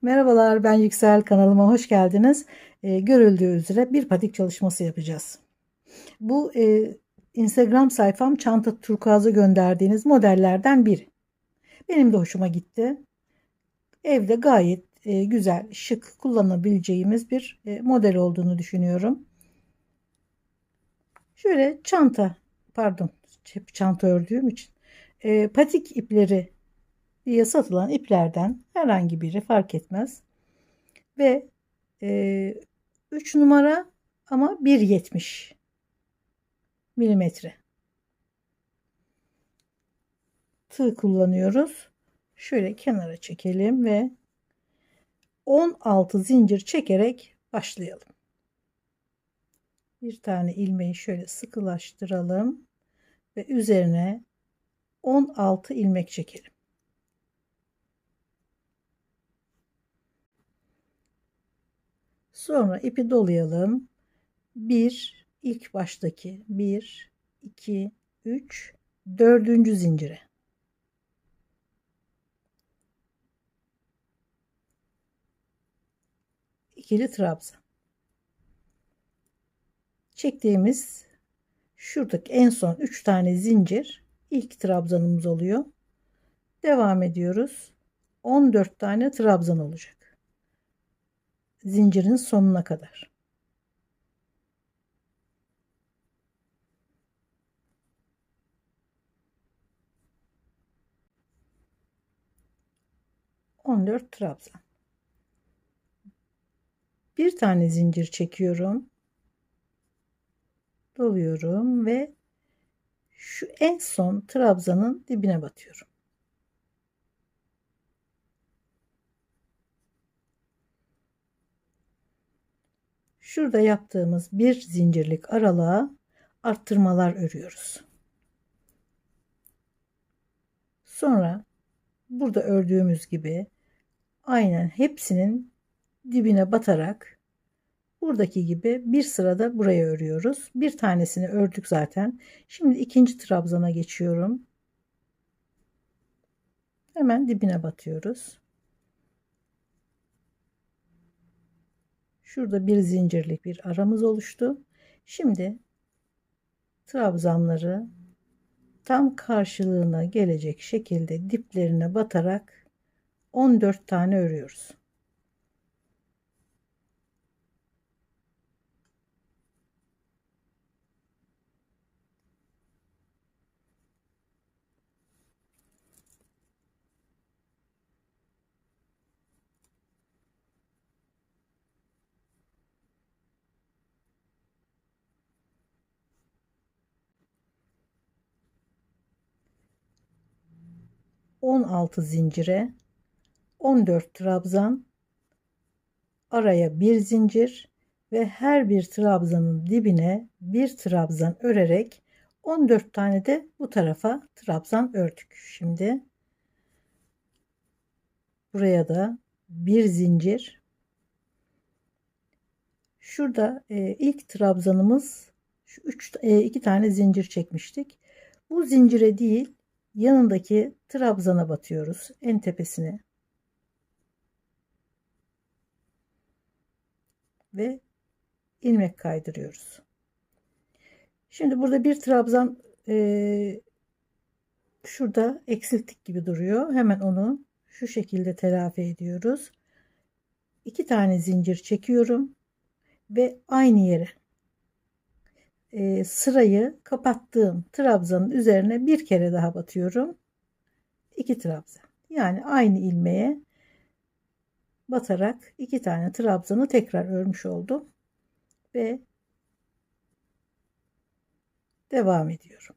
Merhabalar, ben Yüksel, kanalıma hoş geldiniz. Görüldüğü üzere bir patik çalışması yapacağız. Bu Instagram sayfam Çanta Turkuaz'a gönderdiğiniz modellerden biri. Benim de hoşuma gitti. Evde gayet güzel, şık kullanabileceğimiz bir model olduğunu düşünüyorum. Şöyle pardon, hep çanta ördüğüm için patik ipleri diye satılan iplerden herhangi biri fark etmez. Ve 3 numara ama 1,70 milimetre tığ kullanıyoruz. Şöyle kenara çekelim ve 16 zincir çekerek başlayalım. Bir tane ilmeği şöyle sıkılaştıralım ve üzerine 16 ilmek çekelim. Sonra ipi dolayalım. İlk baştaki 1 2 3 dördüncü zincire. İkili trabzan. Çektiğimiz şuradaki en son 3 tane zincir ilk trabzanımız oluyor. Devam ediyoruz. 14 tane trabzan olacak. Zincirin sonuna kadar. Trabzan. Bir tane zincir çekiyorum. Doluyorum ve şu en son trabzanın dibine batıyorum. Şurada yaptığımız bir zincirlik aralığa arttırmalar örüyoruz. Sonra burada ördüğümüz gibi aynen hepsinin dibine batarak buradaki gibi bir sırada buraya örüyoruz. Bir tanesini ördük zaten. Şimdi ikinci trabzana geçiyorum. Hemen dibine batıyoruz. Şurada bir zincirlik bir aramız oluştu. Şimdi trabzanları tam karşılığına gelecek şekilde diplerine batarak 14 tane örüyoruz. ...16 zincire 14 trabzan, araya bir zincir ve her bir trabzanın dibine bir trabzan örerek 14 tane de bu tarafa trabzan ördük. Şimdi buraya da bir zincir. Şurada ilk trabzanımız şu 2 tane zincir çekmiştik. Bu zincire değil, yanındaki trabzana batıyoruz, en tepesine. Ve ilmek kaydırıyoruz. Şimdi burada bir trabzan şurada eksilttik gibi duruyor. Hemen onu şu şekilde telafi ediyoruz. 2 tane zincir çekiyorum ve aynı yere sırayı kapattığım trabzanın üzerine bir kere daha batıyorum. 2 trabzan. Yani aynı ilmeğe batarak 2 tane trabzanı tekrar örmüş oldum ve devam ediyorum.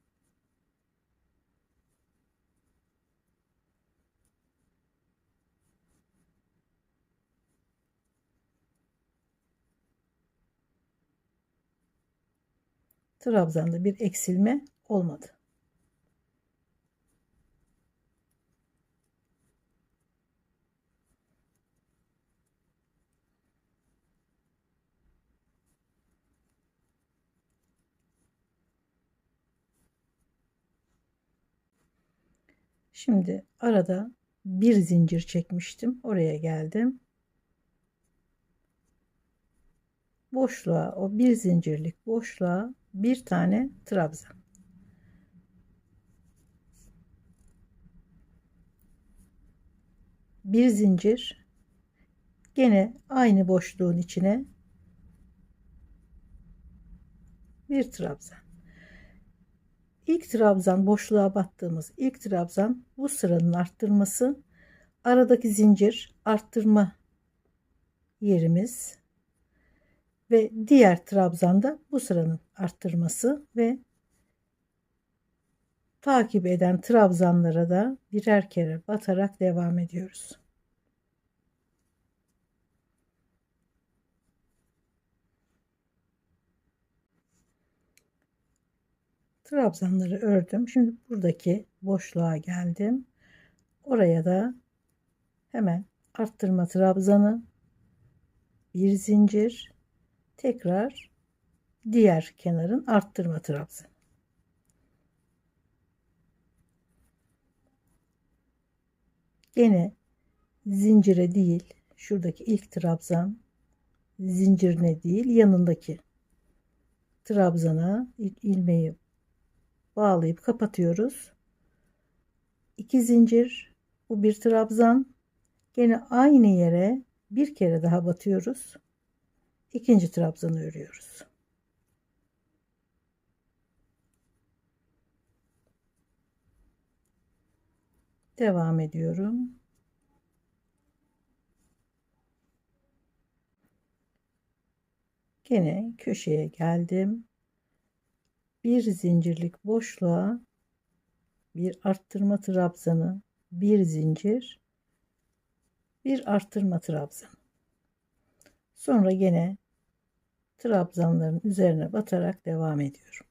Trabzanda bir eksilme olmadı. Şimdi arada bir zincir çekmiştim. Oraya geldim. boşluğa, o bir zincirlik boşluğa bir tane trabzan. Bir zincir, gene aynı boşluğun içine bir trabzan. İlk trabzan, boşluğa battığımız ilk trabzan bu sıranın arttırması, aradaki zincir arttırma yerimiz ve diğer trabzanda bu sıranın arttırması ve takip eden trabzanlara da birer kere batarak devam ediyoruz. Trabzanları ördüm. Şimdi buradaki boşluğa geldim. Oraya da hemen arttırma trabzanı, bir zincir, tekrar diğer kenarın arttırma trabzanı. Gene zincire değil, şuradaki ilk trabzan zincirine değil, yanındaki trabzana ilmeği bağlayıp kapatıyoruz. 2 zincir, bu bir trabzan, gene aynı yere bir kere daha batıyoruz. İkinci trabzanı örüyoruz. Devam ediyorum. Gene köşeye geldim. Bir zincirlik boşluğa bir arttırma trabzanı, bir zincir, bir arttırma trabzanı. Sonra gene trabzanların üzerine batarak devam ediyorum.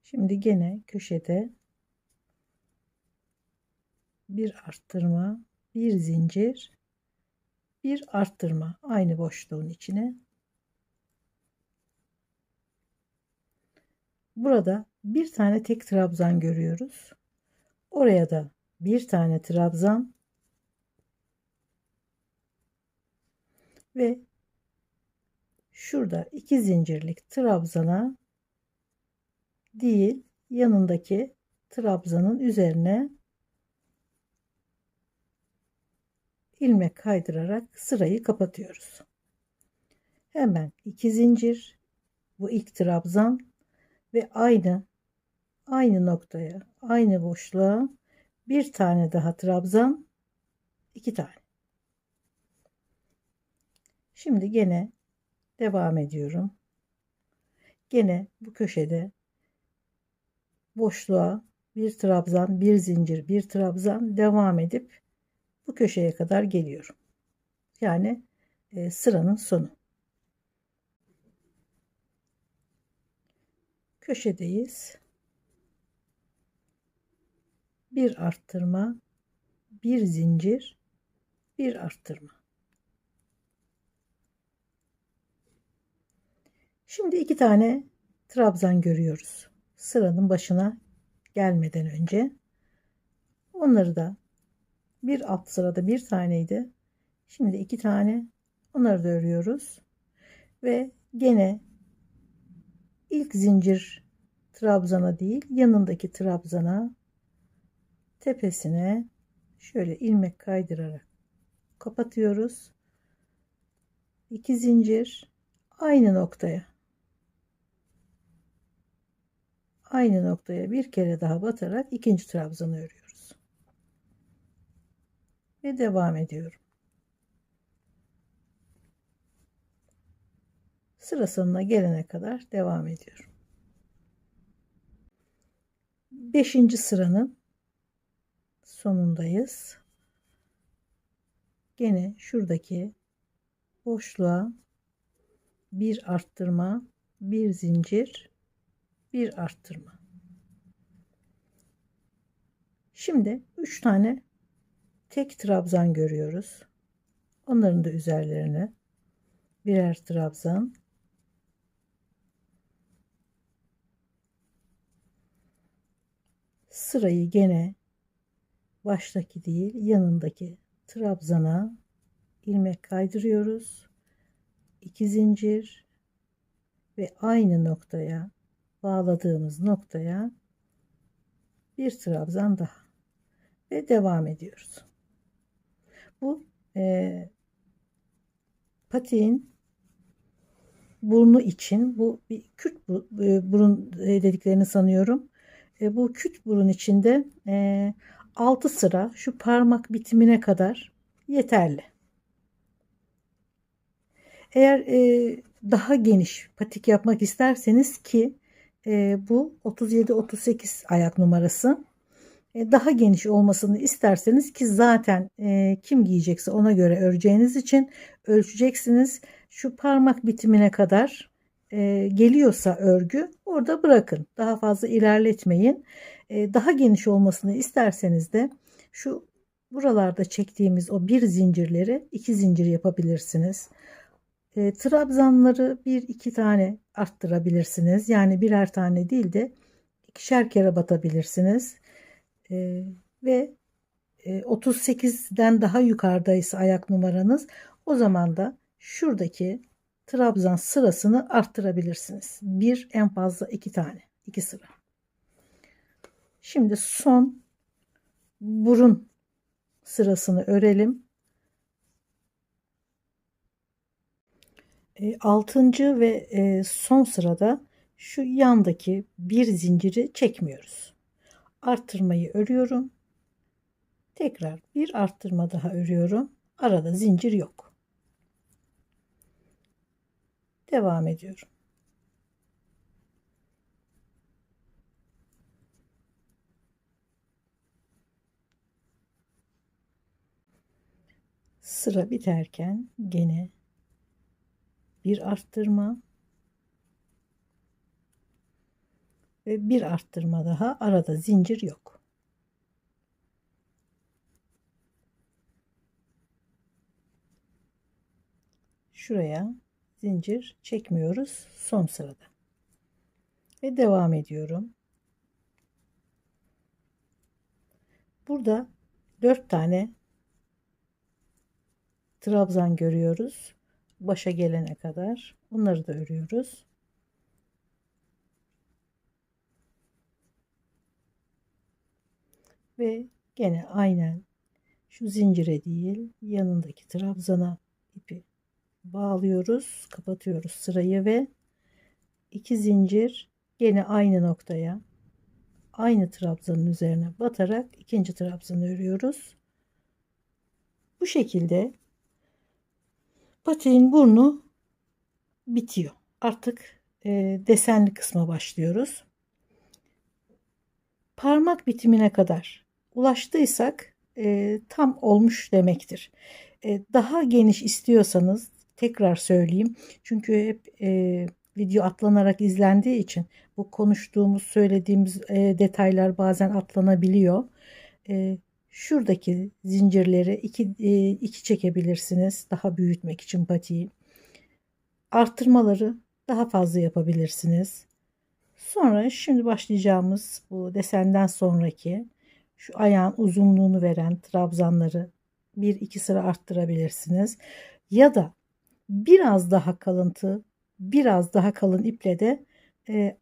Şimdi gene köşede bir arttırma, bir zincir, bir arttırma aynı boşluğun içine. Burada bir tane tek trabzan görüyoruz. Oraya da bir tane trabzan ve şurada 2 zincirlik trabzana değil, yanındaki trabzanın üzerine ilmek kaydırarak sırayı kapatıyoruz. Hemen 2 zincir, bu ilk trabzan ve aynı noktaya, aynı boşluğa bir tane daha trabzan, 2 tane. Şimdi gene devam ediyorum. Gene bu köşede boşluğa bir trabzan, bir zincir, bir trabzan devam edip bu köşeye kadar geliyorum. Yani sıranın sonu. Köşedeyiz. Bir arttırma, bir zincir, bir arttırma. Şimdi 2 tane trabzan görüyoruz. Sıranın başına gelmeden önce. Onları da bir alt sırada bir taneydi. Şimdi 2 tane. Onları da örüyoruz. Ve gene ilk zincir trabzana değil, yanındaki trabzana, tepesine şöyle ilmek kaydırarak kapatıyoruz. 2 zincir aynı noktaya bir kere daha batarak ikinci trabzanı örüyoruz ve devam ediyorum. Sıra sonuna gelene kadar devam ediyorum. 5. sıranın sonundayız. Gene şuradaki boşluğa bir arttırma, bir zincir, bir arttırma. Şimdi 3 tane tek trabzan görüyoruz. Onların da üzerlerine birer trabzan. Sırayı gene baştaki değil yanındaki trabzana ilmek kaydırıyoruz. 2 zincir ve aynı noktaya, bağladığımız noktaya bir trabzan daha ve devam ediyoruz. Bu patiğin burnu için, bu bir küt burun dediklerini sanıyorum. Bu küt burun içinde 6 sıra şu parmak bitimine kadar yeterli. Eğer daha geniş patik yapmak isterseniz ki bu 37-38 ayak numarası, daha geniş olmasını isterseniz ki zaten kim giyecekse ona göre öreceğiniz için ölçeceksiniz. Şu parmak bitimine kadar geliyorsa örgü orada bırakın. Daha fazla ilerletmeyin. Daha geniş olmasını isterseniz de şu buralarda çektiğimiz o bir zincirleri 2 zincir yapabilirsiniz. Trabzanları 1-2 tane arttırabilirsiniz. Yani birer tane değil de ikişer kere batabilirsiniz. Ve 38'den daha yukarıdaysa ayak numaranız, o zaman da şuradaki trabzan sırasını arttırabilirsiniz. Bir, en fazla 2 tane, 2 sıra. Şimdi son burun sırasını örelim. 6. ve son sırada şu yandaki bir zinciri çekmiyoruz. Arttırmayı örüyorum. Tekrar bir arttırma daha örüyorum. Arada zincir yok. Devam ediyorum. Sıra biterken gene bir arttırma ve bir arttırma daha, arada zincir yok. Şuraya zincir çekmiyoruz son sırada ve devam ediyorum. Burada 4 tane trabzan görüyoruz başa gelene kadar, bunları da örüyoruz. Ve gene aynen şu zincire değil yanındaki trabzana ipi bağlıyoruz, kapatıyoruz sırayı ve 2 zincir gene aynı noktaya, aynı trabzanın üzerine batarak ikinci trabzanı örüyoruz. Bu şekilde patiğin burnu bitiyor. Artık desenli kısma başlıyoruz. Parmak bitimine kadar ulaştıysak tam olmuş demektir. Daha geniş istiyorsanız tekrar söyleyeyim. Çünkü hep video atlanarak izlendiği için bu konuştuğumuz, söylediğimiz detaylar bazen atlanabiliyor. Şuradaki zincirleri iki çekebilirsiniz daha büyütmek için patiği. Arttırmaları daha fazla yapabilirsiniz. Sonra şimdi başlayacağımız bu desenden sonraki şu ayağın uzunluğunu veren trabzanları 1-2 sıra arttırabilirsiniz. Ya da biraz daha kalıntı, biraz daha kalın iple de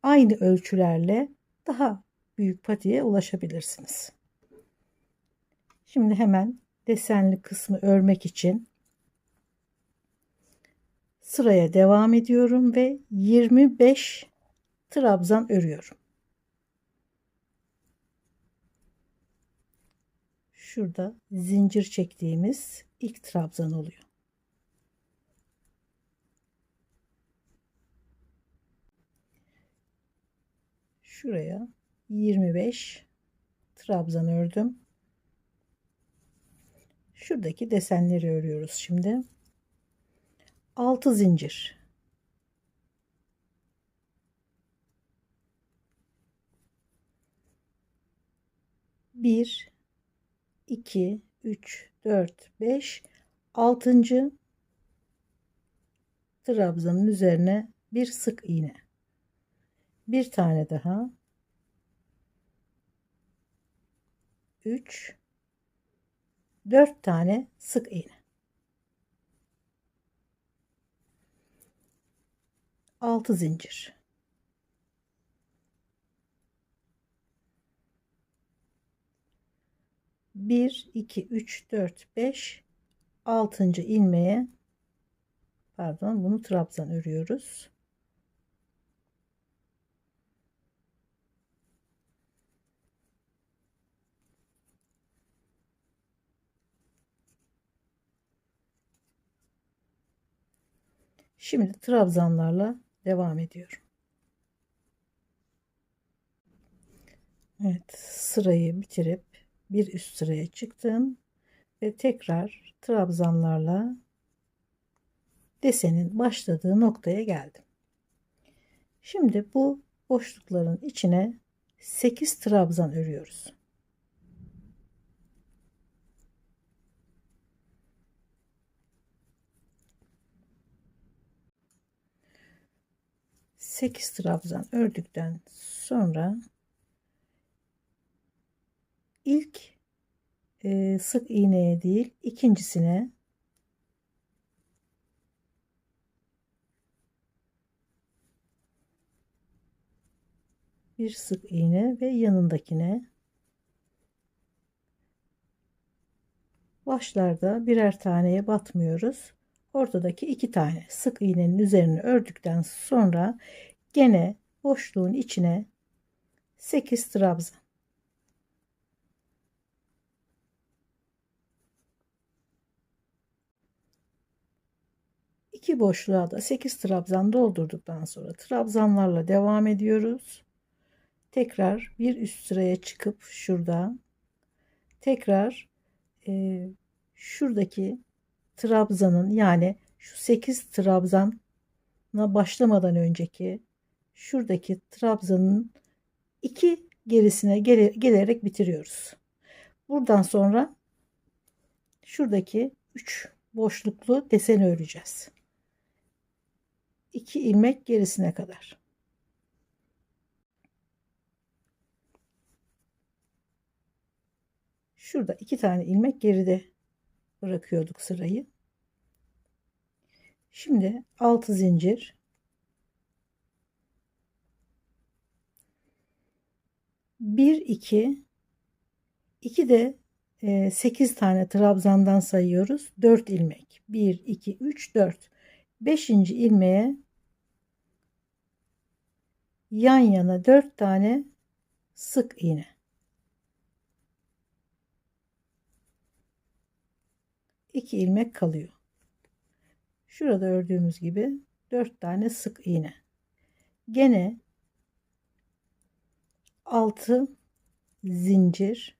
aynı ölçülerle daha büyük patiye ulaşabilirsiniz. Şimdi hemen desenli kısmı örmek için sıraya devam ediyorum ve 25 trabzan örüyorum. Şurada zincir çektiğimiz ilk trabzan oluyor. Şuraya 25 trabzan ördüm. Şuradaki desenleri örüyoruz şimdi. 6 zincir. 1, 2, 3, 4, 5, 6. trabzanın üzerine bir sık iğne. Bir tane daha. 3, 4 tane sık iğne. 6 zincir. 1, 2, 3, 4, 5, 6. ilmeğe, pardon, bunu trabzan örüyoruz. Şimdi trabzanlarla devam ediyorum. Evet, sırayı bitirip bir üst sıraya çıktım ve tekrar trabzanlarla desenin başladığı noktaya geldim. Şimdi bu boşlukların içine 8 trabzan örüyoruz. 8 trabzan ördükten sonra ilk sık iğneye değil, ikincisine bir sık iğne ve yanındakine, başlarda birer taneye batmıyoruz. Ortadaki 2 tane sık iğnenin üzerine ördükten sonra gene boşluğun içine 8 trabzan. İki boşluğa da 8 trabzan doldurduktan sonra trabzanlarla devam ediyoruz. Tekrar bir üst sıraya çıkıp şurada tekrar şuradaki trabzanın, yani şu 8 trabzana başlamadan önceki şuradaki trabzanın 2 gerisine gelerek bitiriyoruz. Buradan sonra şuradaki 3 boşluklu deseni öreceğiz. 2 ilmek gerisine kadar. Şurada 2 tane ilmek geride bırakıyorduk sırayı. Şimdi 6 zincir, 1 2 2 de 8 tane trabzandan sayıyoruz. 4 ilmek. 1 2 3 4. 5. ilmeğe yan yana 4 tane sık iğne. İki ilmek kalıyor. Şurada ördüğümüz gibi 4 tane sık iğne. Gene 6 zincir,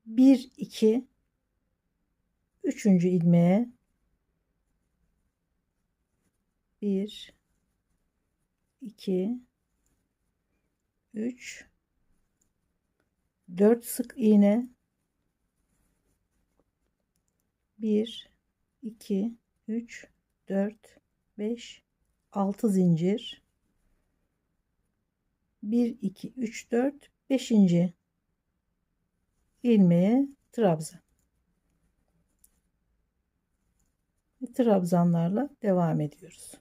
1 2 3. ilmeğe 1 2 3 4 sık iğne, 1 2 3 4 5 6 zincir, 1 2 3 4 5. ilmeğe trabzan. Trabzanlarla devam ediyoruz.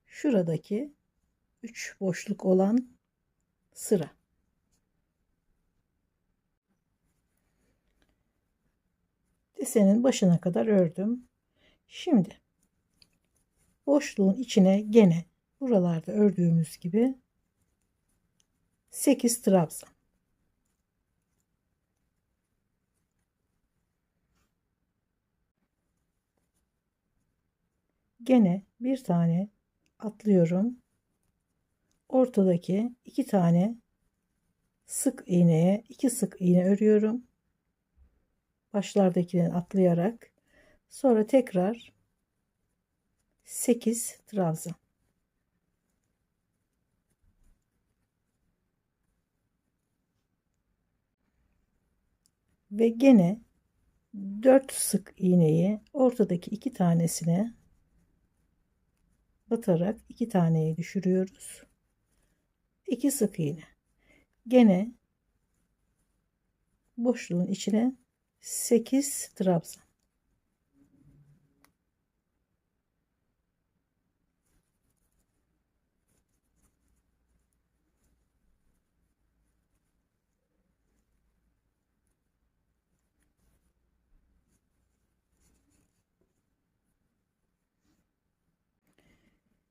Şuradaki 3 boşluk olan sıra. Desenin başına kadar ördüm. Şimdi boşluğun içine gene buralarda ördüğümüz gibi 8 trabzan. Gene bir tane atlıyorum. Ortadaki 2 tane sık iğneye 2 sık iğne örüyorum. Başlardakileri atlayarak, sonra tekrar 8 trabzan. Ve gene 4 sık iğneyi ortadaki 2 tanesine batarak 2 taneyi düşürüyoruz. 2 sık iğne. Gene boşluğun içine 8 trabzan.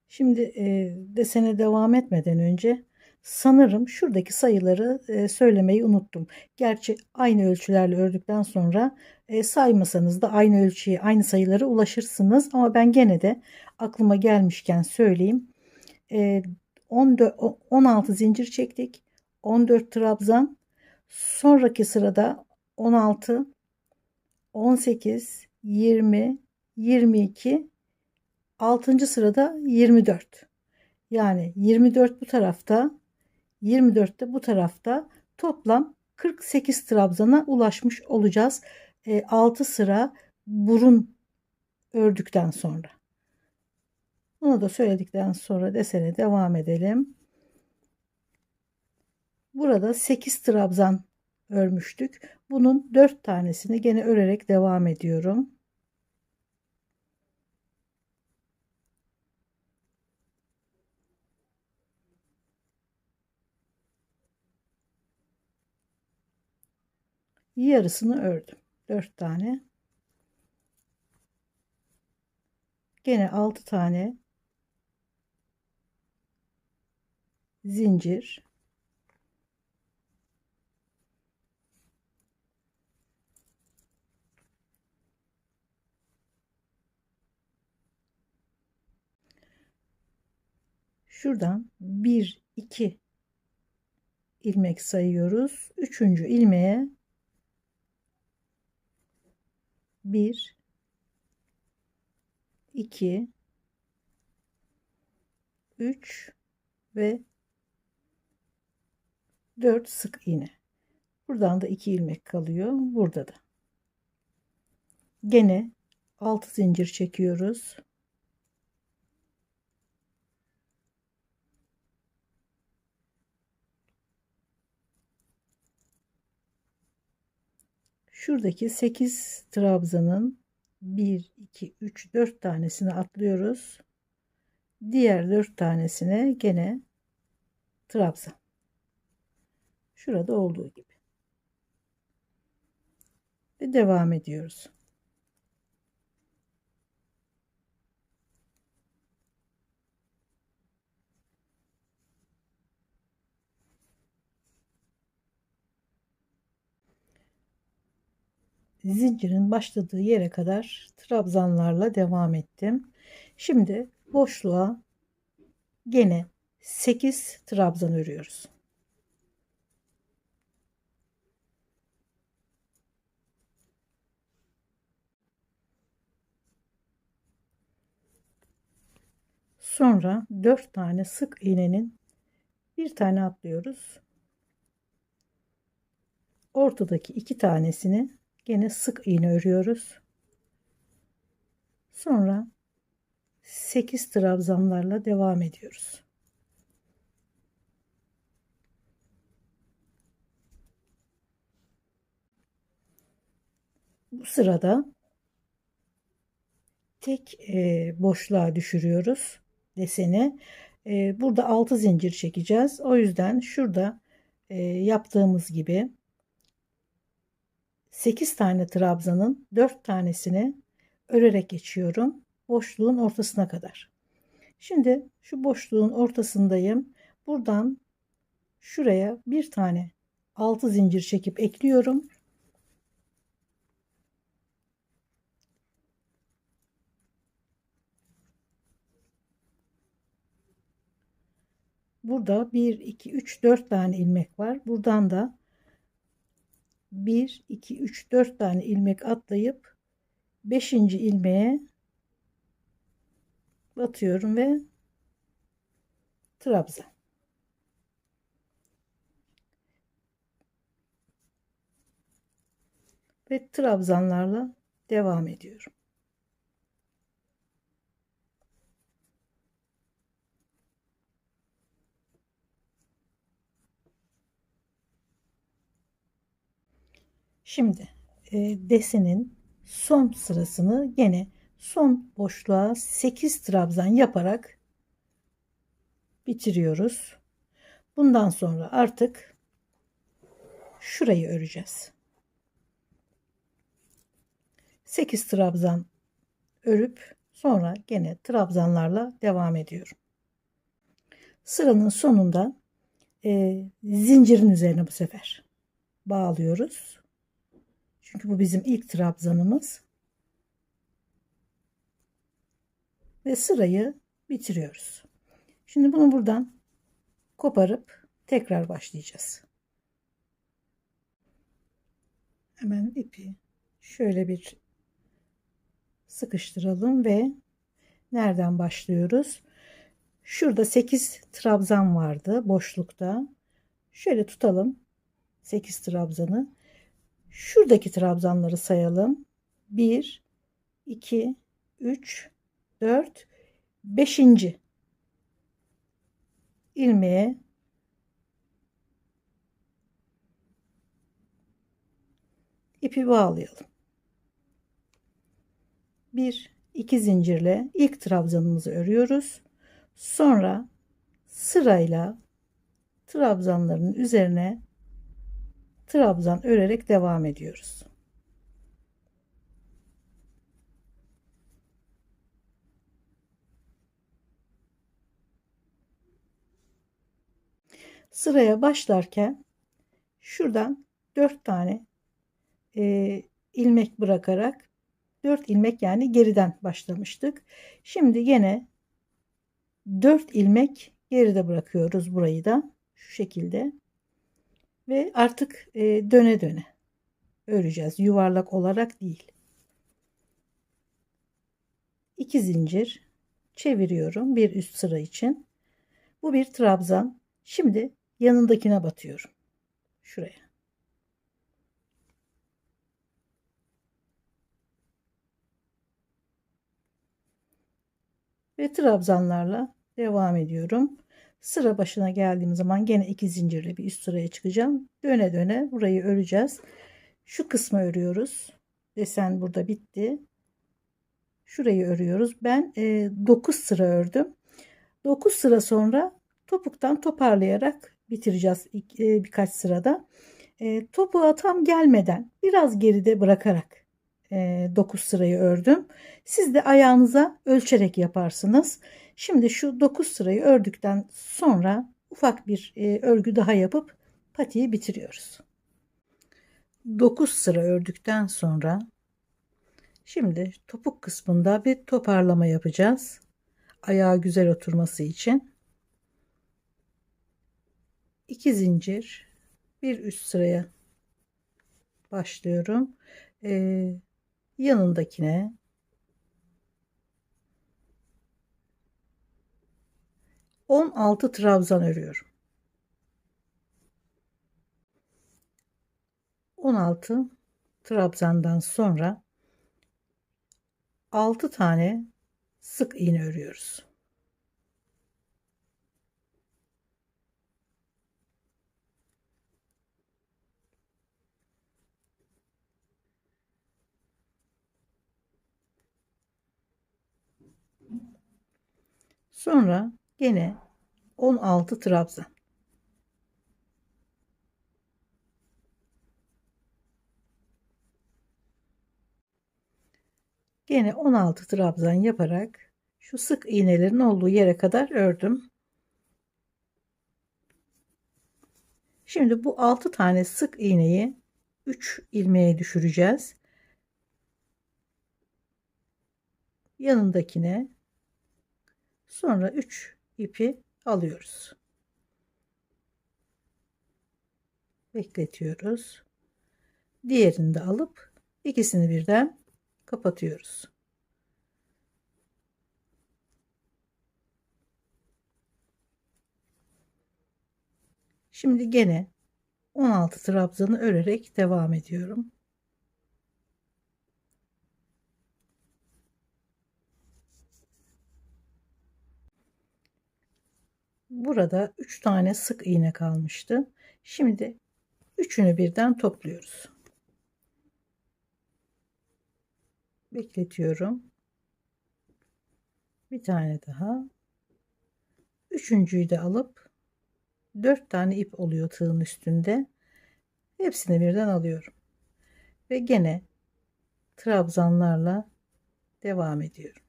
Şimdi desene devam etmeden önce sanırım şuradaki sayıları söylemeyi unuttum. Gerçi aynı ölçülerle ördükten sonra saymasanız da aynı ölçüye, aynı sayılara ulaşırsınız. Ama ben gene de aklıma gelmişken söyleyeyim. 14, 16 zincir çektik. 14 trabzan. Sonraki sırada 16, 18, 20, 22, 6. sırada 24. Yani 24 bu tarafta, 24 de bu tarafta, toplam 48 trabzana ulaşmış olacağız. 6 sıra burun ördükten sonra. Bunu da söyledikten sonra desene devam edelim. Burada 8 trabzan örmüştük. Bunun 4 tanesini gene örerek devam ediyorum. Yarısını ördüm. 4 tane. Gene 6 tane zincir. Şuradan 1 2 ilmek sayıyoruz. 3. ilmeğe 1 2 3 ve 4 sık iğne. Buradan da 2 ilmek kalıyor. Burada da. Gene 6 zincir çekiyoruz. Şuradaki 8 trabzanın 1 2 3 4 tanesini atlıyoruz. Diğer 4 tanesine gene trabzan. Şurada olduğu gibi. Ve devam ediyoruz. Zincirin başladığı yere kadar trabzanlarla devam ettim. Şimdi boşluğa gene 8 trabzan örüyoruz. Sonra 4 tane sık iğnenin bir tane atlıyoruz. Ortadaki 2 tanesini gene sık iğne örüyoruz. Sonra 8 trabzanlarla devam ediyoruz. Bu sırada tek boşluğa düşürüyoruz deseni. Burada 6 zincir çekeceğiz. O yüzden şurada yaptığımız gibi 8 tane trabzanın 4 tanesini örerek geçiyorum boşluğun ortasına kadar. Şimdi şu boşluğun ortasındayım. Buradan şuraya bir tane 6 zincir çekip ekliyorum. Burada 1 2 3 4 tane ilmek var. Buradan da 1 2 3 4 tane ilmek atlayıp 5. ilmeğe batıyorum ve trabzan. ve trabzanlarla devam ediyorum. Şimdi desenin son sırasını gene son boşluğa 8 trabzan yaparak bitiriyoruz. Bundan sonra artık şurayı öreceğiz. 8 trabzan örüp sonra gene trabzanlarla devam ediyorum. Sıranın sonunda zincirin üzerine bu sefer bağlıyoruz. Çünkü bu bizim ilk trabzanımız. Ve sırayı bitiriyoruz. Şimdi bunu buradan koparıp tekrar başlayacağız. Hemen ipi şöyle bir sıkıştıralım ve nereden başlıyoruz? Şurada 8 trabzan vardı boşlukta. Şöyle tutalım 8 trabzanı. Şuradaki trabzanları sayalım. 1, 2, 3, 4, 5. ilmeğe ipi bağlayalım. 1, 2 zincirle ilk trabzanımızı örüyoruz. Sonra sırayla trabzanların üzerine trabzan örerek devam ediyoruz. Sıraya başlarken şuradan 4 tane ilmek bırakarak 4 ilmek yani geriden başlamıştık. Şimdi yine 4 ilmek geride bırakıyoruz burayı da şu şekilde ve artık döne döne öreceğiz, yuvarlak olarak değil. 2 zincir çeviriyorum bir üst sıra için. Bu bir trabzan. Şimdi yanındakine batıyorum. Şuraya. Ve trabzanlarla devam ediyorum. Sıra başına geldiğim zaman gene 2 zincirle bir üst sıraya çıkacağım. Döne döne burayı öreceğiz. Şu kısmı örüyoruz. Desen burada bitti. Şurayı örüyoruz. Ben 9 sıra ördüm. 9 sıra sonra topuktan toparlayarak bitireceğiz birkaç sırada. Topuğa tam gelmeden biraz geride bırakarak 9 sırayı ördüm. Siz de ayağınıza ölçerek yaparsınız. Şimdi şu 9 sırayı ördükten sonra ufak bir örgü daha yapıp patiyi bitiriyoruz. 9 sıra ördükten sonra şimdi topuk kısmında bir toparlama yapacağız. Ayağı güzel oturması için 2 zincir bir üst sıraya başlıyorum. Yanındakine 16 trabzan örüyorum. 16 trabzandan sonra 6 tane sık iğne örüyoruz. Sonra gene 16 trabzan. Gene 16 trabzan yaparak şu sık iğnelerin olduğu yere kadar ördüm. Şimdi bu 6 tane sık iğneyi 3 ilmeğe düşüreceğiz. Yanındakine sonra 3 ipi alıyoruz. Bekletiyoruz. Diğerini de alıp ikisini birden kapatıyoruz. Şimdi gene 16 trabzanı örerek devam ediyorum. Burada 3 tane sık iğne kalmıştı. Şimdi üçünü birden topluyoruz. Bekletiyorum. Bir tane daha. Üçüncüyü de alıp 4 tane ip oluyor tığın üstünde. Hepsini birden alıyorum. Ve gene trabzanlarla devam ediyorum.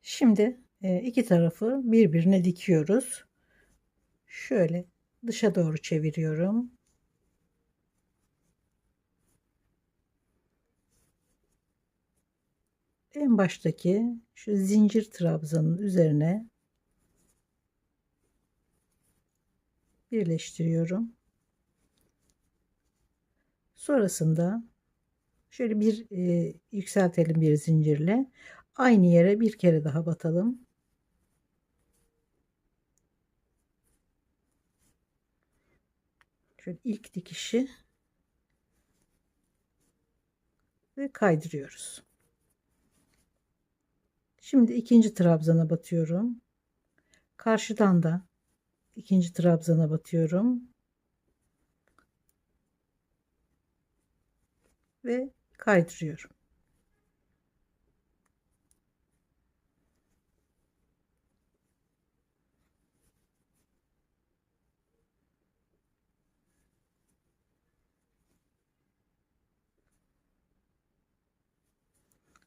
Şimdi iki tarafı birbirine dikiyoruz. Şöyle dışa doğru çeviriyorum. En baştaki şu zincir trabzanın üzerine birleştiriyorum. Sonrasında şöyle bir yükseltelim bir zincirle. Aynı yere bir kere daha batalım. Şöyle ilk dikişi ve kaydırıyoruz. Şimdi ikinci trabzana batıyorum. Karşıdan da ikinci trabzana batıyorum. Ve kaydırıyorum.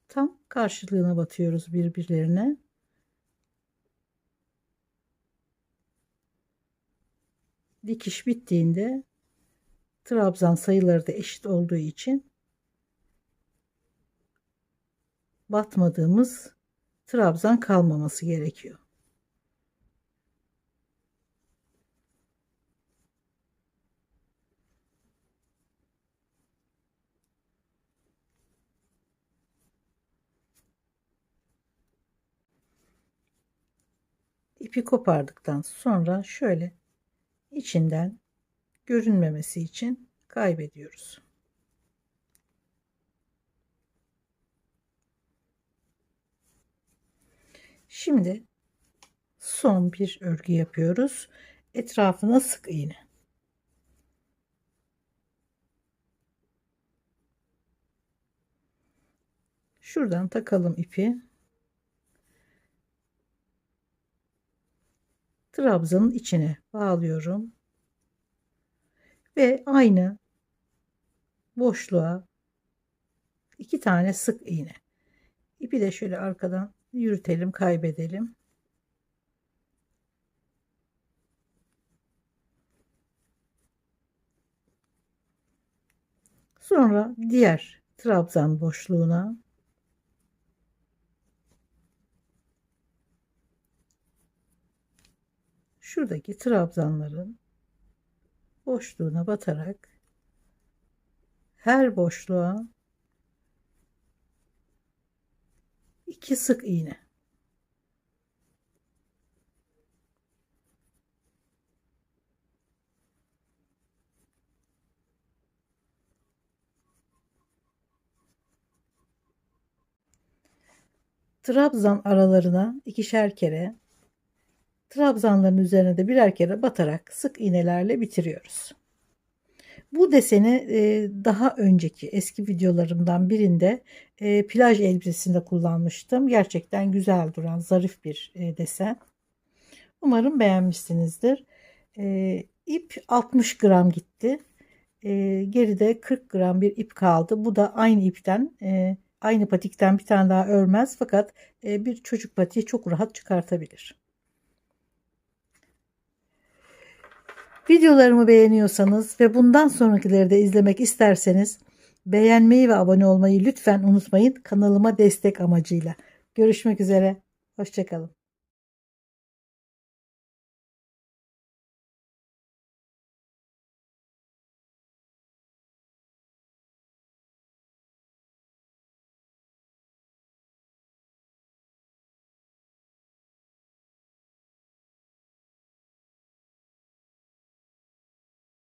Tam karşılığına batıyoruz birbirlerine. Dikiş bittiğinde trabzan sayıları da eşit olduğu için batmadığımız trabzan kalmaması gerekiyor. İpi kopardıktan sonra şöyle içinden görünmemesi için kaybediyoruz. Şimdi son bir örgü yapıyoruz. Etrafına sık iğne. Şuradan takalım ipi. Trabzanın içine bağlıyorum. Ve aynı boşluğa 2 tane sık iğne. İpi de şöyle arkadan yürütelim, kaybedelim. Sonra diğer trabzan boşluğuna şuradaki trabzanların boşluğuna batarak her boşluğa 2 sık iğne. Trabzan aralarına ikişer kere, trabzanların üzerine de birer kere batarak sık iğnelerle bitiriyoruz. Bu deseni daha önceki eski videolarımdan birinde plaj elbisesinde kullanmıştım. Gerçekten güzel duran zarif bir desen. Umarım beğenmişsinizdir. İp 60 gram gitti. Geride 40 gram bir ip kaldı. Bu da aynı ipten, aynı patikten bir tane daha örmez. Fakat bir çocuk patiği çok rahat çıkartabilir. Videolarımı beğeniyorsanız ve bundan sonrakileri de izlemek isterseniz beğenmeyi ve abone olmayı lütfen unutmayın. Kanalıma destek amacıyla. Görüşmek üzere. Hoşça kalın.